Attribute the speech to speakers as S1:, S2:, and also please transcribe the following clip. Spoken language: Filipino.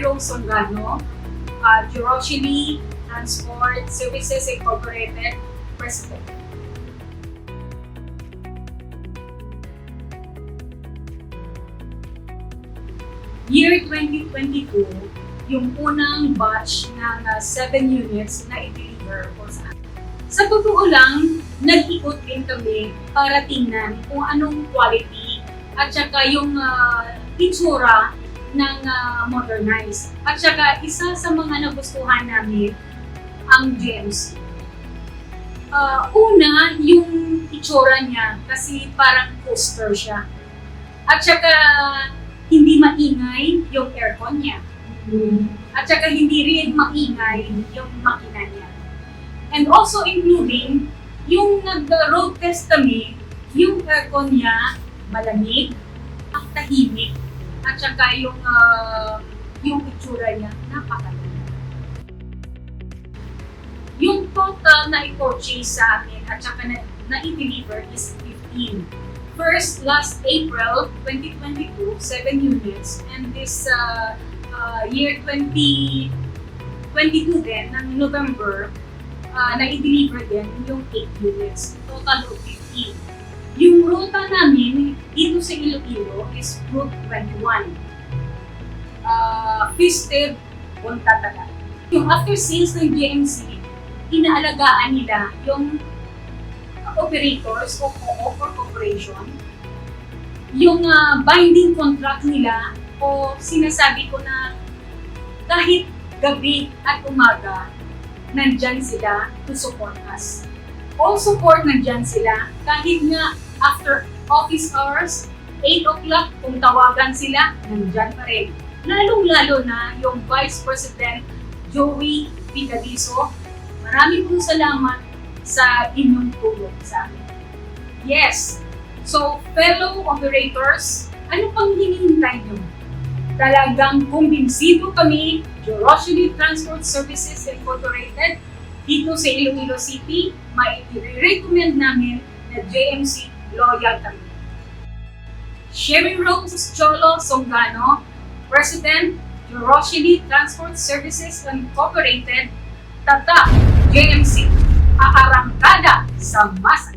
S1: Rose Songano, Jurochili Transport Services Incorporated President. Year 2022, yung unang batch ng 7 units na i-deliver po sa atin. Sa totoo lang, nag-ikot din kami para tingnan kung anong quality at saka yung itsura ng modernized. At saka isa sa mga nagustuhan namin ang GMC. Una, yung itsura niya kasi parang coaster siya. At saka hindi maingay yung aircon niya. At saka hindi rin maingay yung makina niya. And also including, yung nag-road test kami, yung aircon niya malamig, ang tahimik, at saka yung itsura niya napakaganda. Yung total na i-purchase sa amin at saka na i-deliver is 15. First, last April 2022, 7 units, and this year 2022 din, ng November, na i-deliver din yung 8 units, total of 15. Yung ruta namin dito sa Iloilo is Route 21. Festive, Punta Tagal. Yung after sales ng GMC, inaalagaan nila yung operators o co-op or corporation, yung binding contract nila o sinasabi ko na kahit gabi at umaga, nandyan sila to support us. All support nandyan sila kahit nga after office hours, 8 o'clock, kung tawagan sila, nandyan pa rin. Lalong-lalo na yung Vice President Joey Picadiso. Maraming pong salamat sa inyong tulong sa amin. Yes, so fellow operators, ano pang hinihintay nyo? Talagang kumbinsido kami, Jurochili Transport Services Incorporated, dito sa Iloilo City, may i-recommend namin na JMC loyal kami. Sherry Rose Cholo Songano, President, Jurochili Transport Services Incorporated, Tatak, JMC, aarangkada sa masa.